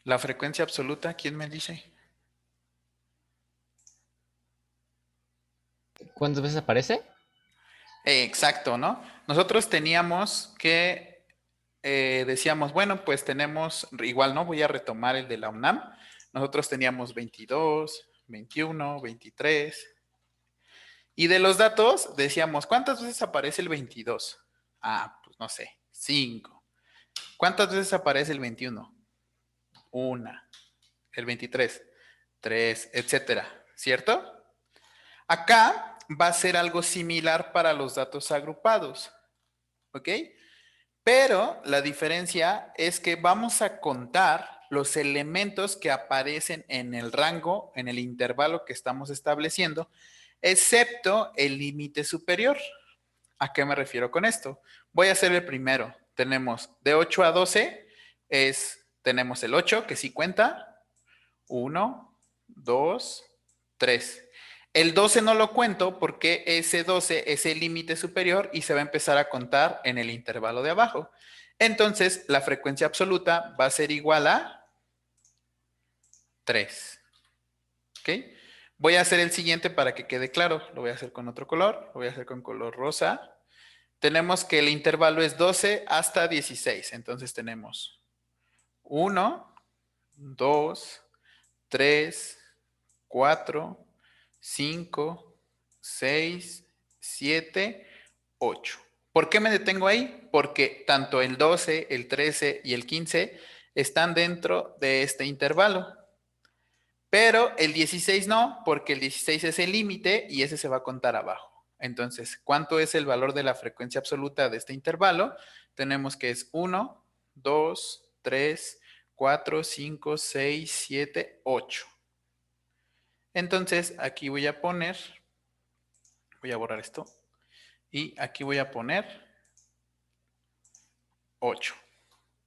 La frecuencia absoluta, ¿quién me dice? ¿Cuántas veces aparece? Exacto, ¿no? Nosotros teníamos que, decíamos, bueno, pues tenemos, igual, ¿no? Voy a retomar el de la UNAM. Nosotros teníamos 22, 21, 23. Y de los datos decíamos, ¿cuántas veces aparece el 22? Ah, pues no sé, 5. ¿Cuántas veces aparece el 21? Una. El 23, 3, etcétera, ¿cierto? Acá va a ser algo similar para los datos agrupados, ¿ok? Pero la diferencia es que vamos a contar los elementos que aparecen en el rango, en el intervalo que estamos estableciendo, excepto el límite superior. ¿A qué me refiero con esto? Voy a hacer el primero. Tenemos de 8 a 12, tenemos el 8 que sí cuenta. 1, 2, 3. El 12 no lo cuento porque ese 12 es el límite superior y se va a empezar a contar en el intervalo de abajo. Entonces, la frecuencia absoluta va a ser igual a 3. ¿Ok? Voy a hacer el siguiente para que quede claro. Lo voy a hacer con otro color. Lo voy a hacer con color rosa. Tenemos que el intervalo es 12 hasta 16. Entonces tenemos 1, 2, 3, 4, 5, 6, 7, 8. ¿Por qué me detengo ahí? Porque tanto el 12, el 13 y el 15 están dentro de este intervalo. Pero el 16 no, porque el 16 es el límite y ese se va a contar abajo. Entonces, ¿cuánto es el valor de la frecuencia absoluta de este intervalo? Tenemos que es 1, 2, 3, 4, 5, 6, 7, 8. Entonces, aquí voy a poner, voy a borrar esto, y aquí voy a poner 8.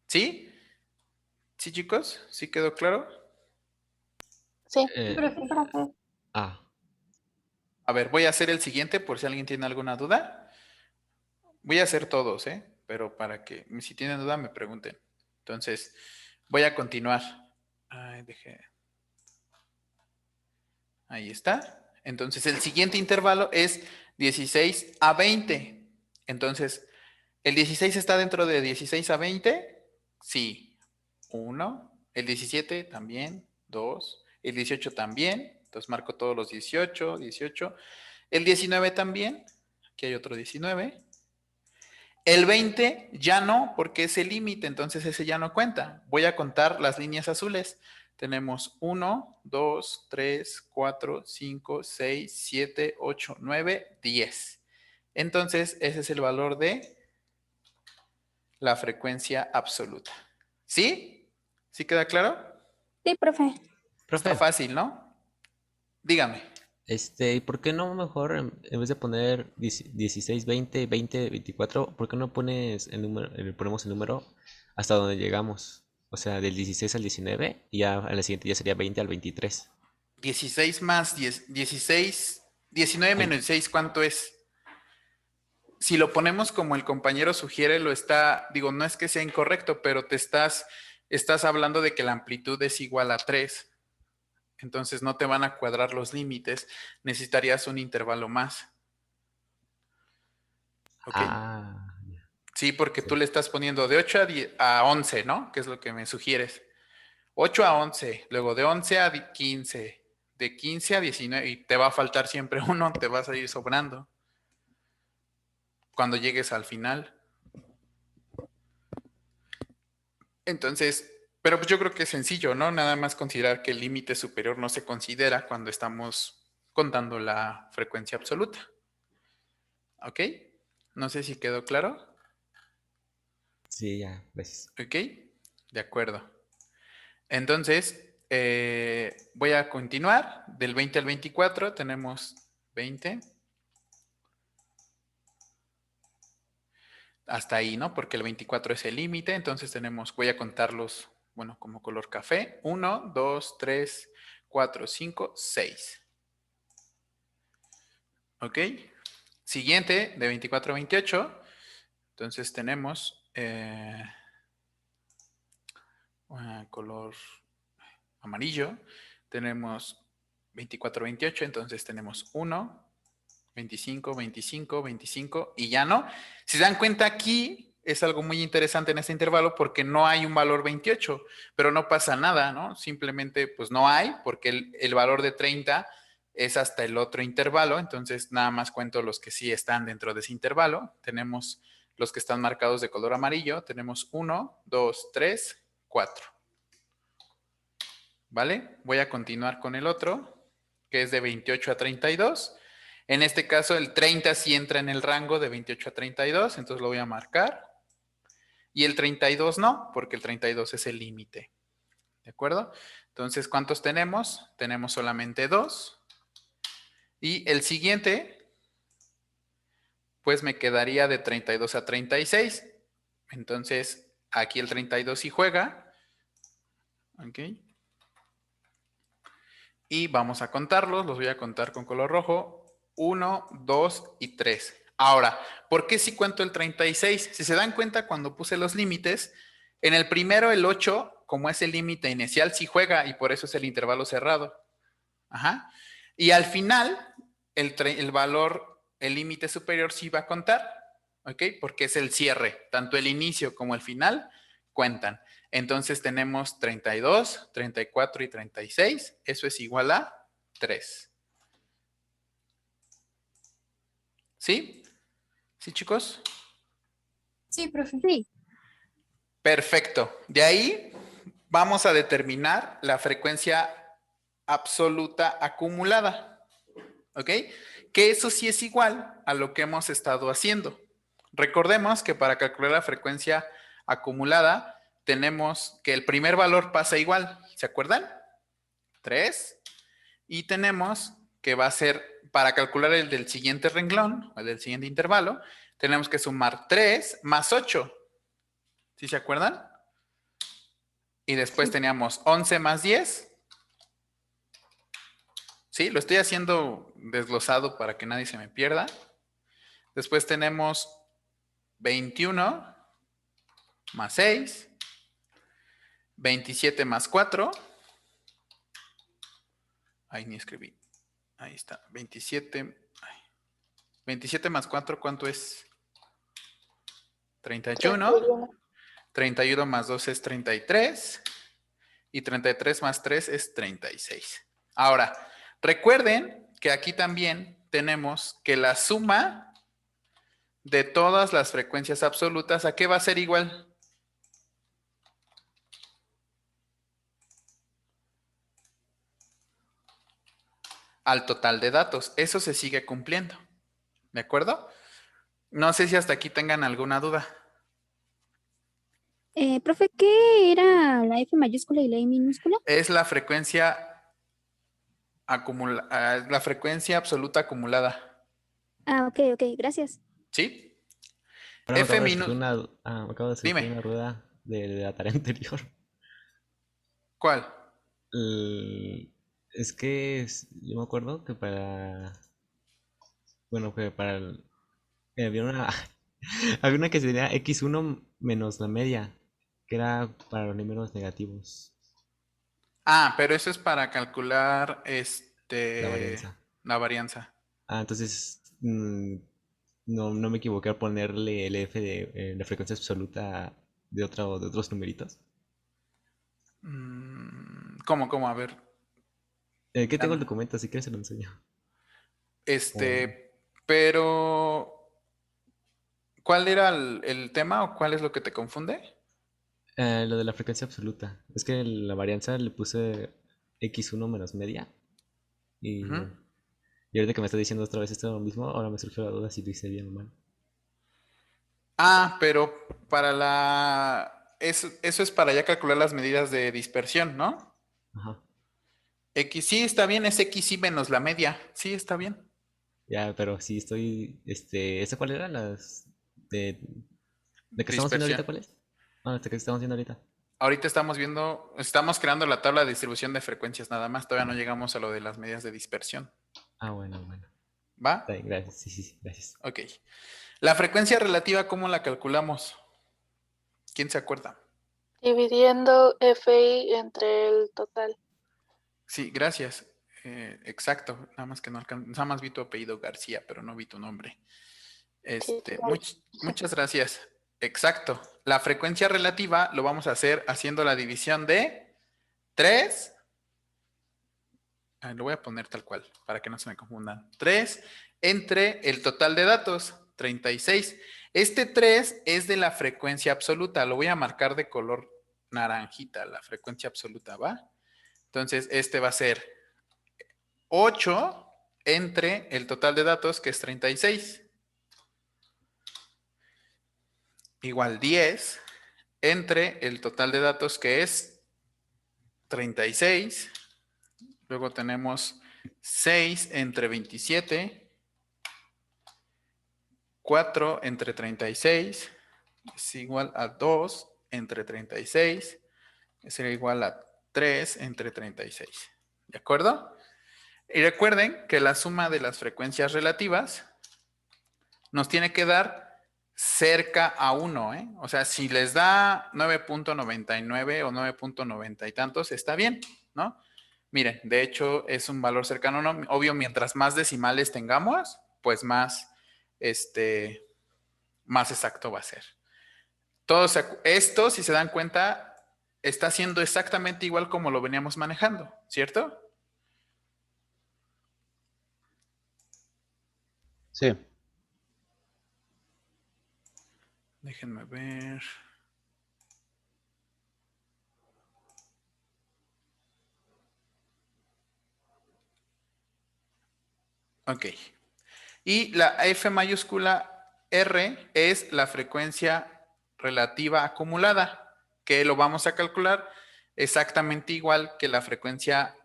¿Sí? ¿Sí, chicos? ¿Sí quedó claro? Sí. Profe. Ah, A ver, voy a hacer el siguiente por si alguien tiene alguna duda. Voy a hacer todos, ¿eh? Pero para que si tienen duda me pregunten. Entonces, voy a continuar. Ay, ahí está. Entonces, el siguiente intervalo es 16 a 20. Entonces, ¿el 16 está dentro de 16 a 20? Sí. 1. El 17 también. 2. El 18 también. Entonces, marco todos los 18, 18. El 19 también. Aquí hay otro 19. El 20 ya no, porque es el límite, entonces ese ya no cuenta. Voy a contar las líneas azules. Tenemos 1, 2, 3, 4, 5, 6, 7, 8, 9, 10. Entonces, ese es el valor de la frecuencia absoluta. ¿Sí? ¿Sí queda claro? Sí, profe. Está profe, fácil, ¿no? Dígame. ¿y por qué no mejor en vez de poner 16, 20, 20, 24, por qué no pones el número, ponemos el número hasta donde llegamos? O sea, del 16 al 19 y ya a la siguiente ya sería 20 al 23. 16 más 10, 16, 19 Ay, menos 16, ¿cuánto es? Si lo ponemos como el compañero sugiere, lo está, digo, no es que sea incorrecto, pero estás hablando de que la amplitud es igual a 3. Entonces no te van a cuadrar los límites. Necesitarías un intervalo más. ¿Ok? ah, Sí, porque sí. tú le estás poniendo de 8 a 11, ¿no? Que es lo que me sugieres. 8 a 11, luego de 11 a 15, de 15 a 19, y te va a faltar siempre uno, te vas a ir sobrando cuando llegues al final. Entonces, pero pues yo creo que es sencillo, ¿no? Nada más considerar que el límite superior no se considera cuando estamos contando la frecuencia absoluta. ¿Ok? No sé si quedó claro. Sí, ya, gracias. ¿Ok? De acuerdo. Entonces, voy a continuar. Del 20 al 24 tenemos 20. Hasta ahí, ¿no? Porque el 24 es el límite. Entonces tenemos, voy a contarlos, bueno, como color café. 1, 2, 3, 4, 5, 6. ¿Ok? Siguiente, de 24 a 28. Entonces tenemos color amarillo. Tenemos 24, 28. Entonces tenemos 1, 25, 25, 25 y ya no. Si se dan cuenta aquí es algo muy interesante en este intervalo porque no hay un valor 28, pero no pasa nada, ¿no? Simplemente pues no hay porque el valor de 30 es hasta el otro intervalo, entonces nada más cuento los que sí están dentro de ese intervalo. Tenemos los que están marcados de color amarillo, tenemos 1, 2, 3, 4. ¿Vale? Voy a continuar con el otro, que es de 28 a 32. En este caso, el 30 sí entra en el rango de 28 a 32, entonces lo voy a marcar. Y el 32 no, porque el 32 es el límite. ¿De acuerdo? Entonces, ¿cuántos tenemos? Tenemos solamente 2. Y el siguiente, pues me quedaría de 32 a 36. Entonces, aquí el 32 sí juega. ¿Ok? Y vamos a contarlos, los voy a contar con color rojo. 1, 2 y 3. Ahora, ¿por qué si cuento el 36? Si se dan cuenta, cuando puse los límites, en el primero el 8, como es el límite inicial, sí juega y por eso es el intervalo cerrado. Ajá. Y al final, el valor, el límite superior sí va a contar, ¿ok? Porque es el cierre. Tanto el inicio como el final cuentan. Entonces tenemos 32, 34 y 36. Eso es igual a 3. ¿Sí? ¿Sí, chicos? Sí, profe. Sí. Perfecto. De ahí vamos a determinar la frecuencia absoluta acumulada. ¿Ok? Que eso sí es igual a lo que hemos estado haciendo. Recordemos que para calcular la frecuencia acumulada tenemos que el primer valor pasa igual. ¿Se acuerdan? 3. Y tenemos que va a ser, para calcular el del siguiente renglón, o el del siguiente intervalo, tenemos que sumar 3 más 8. ¿Sí se acuerdan? Y después teníamos 11 más 10. Sí, lo estoy haciendo desglosado para que nadie se me pierda. Después tenemos 21 más 6, 27 más 4. Ahí ni escribí. Ahí está, 27. 27 más 4, ¿cuánto es? 31. 31 más 2 es 33. Y 33 más 3 es 36. Ahora, recuerden que aquí también tenemos que la suma de todas las frecuencias absolutas, ¿a qué va a ser igual? Al total de datos. Eso se sigue cumpliendo. ¿De acuerdo? No sé si hasta aquí tengan alguna duda. Profe, ¿qué era la F mayúscula y la I minúscula? Es la frecuencia la frecuencia absoluta acumulada. Ah, ok, ok, gracias. ¿Sí? Ahora me F acabo de minus. surgir me acabo de surgir Dime, una duda de la tarea anterior. ¿cuál? Es que yo me acuerdo que bueno, que había una, había una que sería x1 menos la media, que era para los números negativos, Ah, pero eso es para calcular la varianza. la varianza. Entonces, no me equivoqué al ponerle el f de la frecuencia absoluta de otros numeritos. ¿Cómo? A ver. ¿Qué Ya tengo el no. documento? Si quieres se lo enseño. O- Pero, ¿cuál era el tema o cuál es lo que te confunde? Lo de la frecuencia absoluta. Es que la varianza le puse x1 menos media. Y, Ujú. y ahorita que me está diciendo otra vez esto mismo, ahora me surgió la duda si lo hice bien o mal. Ah, pero para eso es para ya calcular las medidas de dispersión, ¿no? Ajá. X sí está bien, es X y menos la media. Sí, está bien. Ya, pero sí estoy. ¿Esta cuál era? Las. ¿De qué estamos viendo Dispersión. ahorita cuál es? Ah, esta que estamos viendo ahorita. Ahorita estamos creando la tabla de distribución de frecuencias nada más. Todavía no llegamos a lo de las medidas de dispersión. Ah, bueno, bueno. Está ¿Va? bien, gracias. Sí, sí, sí, gracias. Ok. La frecuencia relativa, ¿cómo la calculamos? ¿Quién se acuerda? Dividiendo FI entre el total. Sí, gracias. Exacto. Nada más que no nada más vi tu apellido García, pero no vi tu nombre. Sí, Muchas gracias. Exacto. La frecuencia relativa lo vamos a hacer haciendo la división de 3. Lo voy a poner tal cual, para que no se me confundan. 3 entre el total de datos, 36. Este 3 es de la frecuencia absoluta. Lo voy a marcar de color naranjita, la frecuencia absoluta, ¿va? Entonces, este va a ser 8 entre el total de datos, que es 36. Igual 10 entre el total de datos, que es 36. Luego tenemos 6 entre 27. 4 entre 36 es igual a 2 entre 36. Será igual a 3 entre 36. ¿De acuerdo? Y recuerden que la suma de las frecuencias relativas nos tiene que dar cerca a 1, ¿eh? O sea, si les da 9.99 o 9.90 y tantos, está bien, ¿no? Miren, de hecho es un valor cercano, ¿no? Obvio, mientras más decimales tengamos, pues más, más exacto va a ser. Esto, si se dan cuenta, está siendo exactamente igual como lo veníamos manejando, ¿cierto? Sí. Déjenme ver. Ok. Y la F mayúscula R es la frecuencia relativa acumulada, que lo vamos a calcular exactamente igual que la frecuencia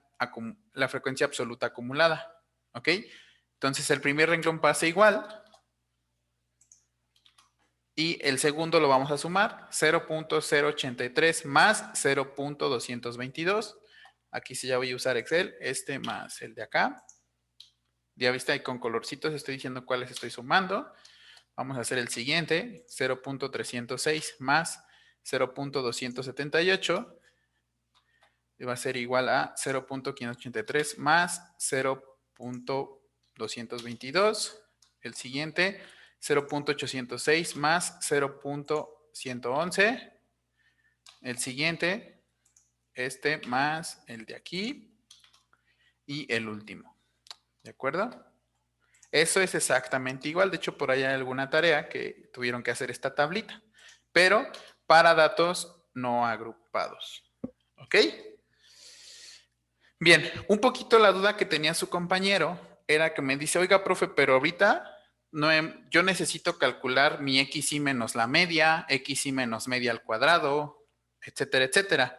absoluta acumulada. ¿Ok? Entonces el primer renglón pasa igual. Y el segundo lo vamos a sumar, 0.083 más 0.222. Aquí sí ya voy a usar Excel, más el de acá. Ya viste, ahí con colorcitos estoy diciendo cuáles estoy sumando. Vamos a hacer el siguiente, 0.306 más 0.278. Y va a ser igual a 0.583 más 0.222. El siguiente, 0.806 más 0.111. El siguiente, más el de aquí. Y el último. ¿De acuerdo? Eso es exactamente igual. De hecho, por ahí hay alguna tarea que tuvieron que hacer esta tablita. Pero para datos no agrupados. ¿Ok? Bien, un poquito la duda que tenía su compañero era que me dice, oiga, profe, pero ahorita no yo necesito calcular mi XY menos la media, XY menos media al cuadrado, etcétera, etcétera.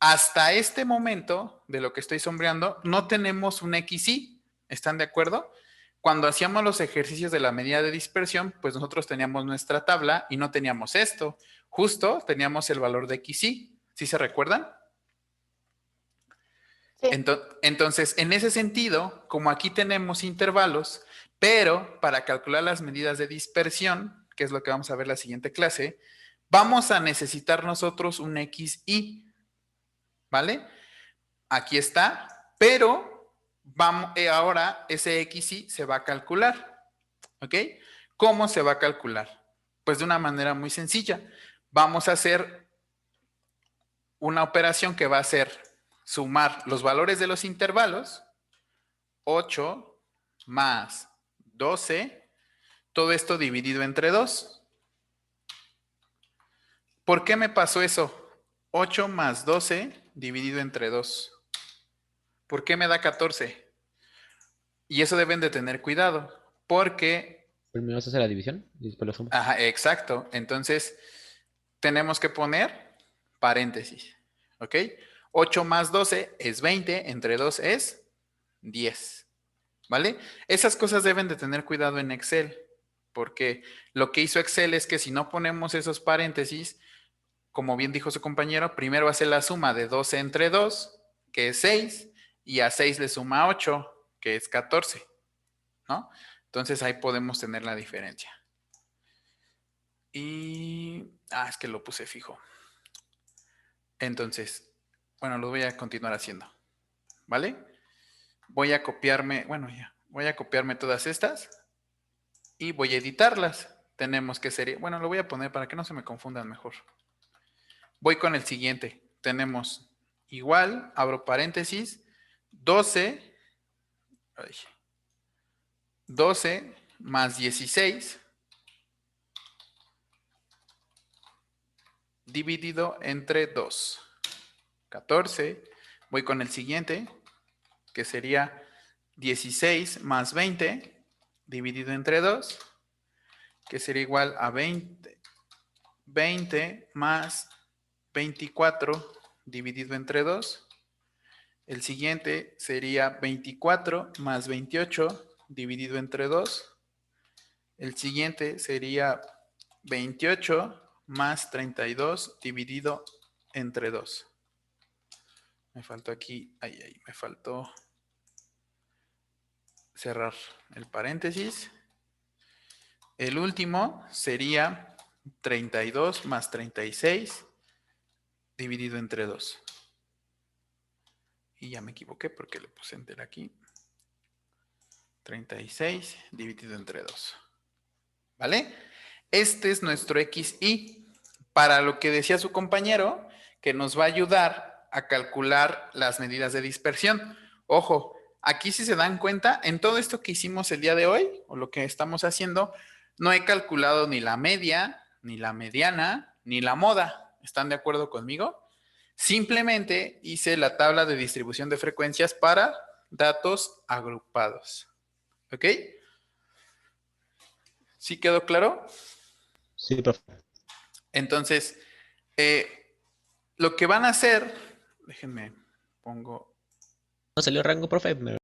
Hasta este momento de lo que estoy sombreando, no tenemos un XY. ¿Están de acuerdo? Cuando hacíamos los ejercicios de la medida de dispersión, pues nosotros teníamos nuestra tabla y no teníamos esto. Justo teníamos el valor de XY. ¿Sí se recuerdan? sí. Entonces, en ese sentido, como aquí tenemos intervalos, pero para calcular las medidas de dispersión, que es lo que vamos a ver en la siguiente clase, vamos a necesitar nosotros un XY, ¿vale? Aquí está, pero ahora ese XY se va a calcular, ¿ok? ¿Cómo se va a calcular? Pues de una manera muy sencilla. Vamos a hacer una operación que va a ser sumar los valores de los intervalos, 8 más 12, todo esto dividido entre 2. ¿Por qué me pasó eso? 8 más 12 dividido entre 2. ¿Por qué me da 14? Y eso deben de tener cuidado, porque... Primero se hace la división y después la suma. Ajá, exacto. Entonces, tenemos que poner paréntesis, ¿ok? 8 más 12 es 20, entre 2 es 10, ¿vale? Esas cosas deben de tener cuidado en Excel, porque lo que hizo Excel es que si no ponemos esos paréntesis, como bien dijo su compañero, primero hace la suma de 12 entre 2, que es 6, y a 6 le suma 8, que es 14, ¿no? Entonces ahí podemos tener la diferencia. Y... es que lo puse fijo. Entonces, bueno, lo voy a continuar haciendo, ¿vale? Voy a copiarme, voy a copiarme todas estas y voy a editarlas. Tenemos que ser, bueno, lo voy a poner para que no se me confundan mejor. Voy con el siguiente. Tenemos igual, abro paréntesis, 12 más 16 dividido entre 2. 14. Voy con el siguiente, que sería 16 más 20 dividido entre 2, que sería igual a 20. 20 más 24 dividido entre 2. El siguiente sería 24 más 28 dividido entre 2. El siguiente sería 28 más 32 dividido entre 2. Me faltó aquí, me faltó cerrar el paréntesis. El último sería 32 más 36 dividido entre 2. Y ya me equivoqué porque le puse enter aquí. 36 dividido entre 2. ¿Vale? Este es nuestro XY. Para lo que decía su compañero, que nos va a ayudar a calcular las medidas de dispersión. Ojo, aquí si se dan cuenta, en todo esto que hicimos el día de hoy, o lo que estamos haciendo, no he calculado ni la media, ni la mediana, ni la moda. ¿Están de acuerdo conmigo? Simplemente hice la tabla de distribución de frecuencias para datos agrupados. ¿Ok? ¿Sí quedó claro? Sí, profe. Entonces, lo que van a hacer, déjenme, pongo... ¿No salió rango, profe?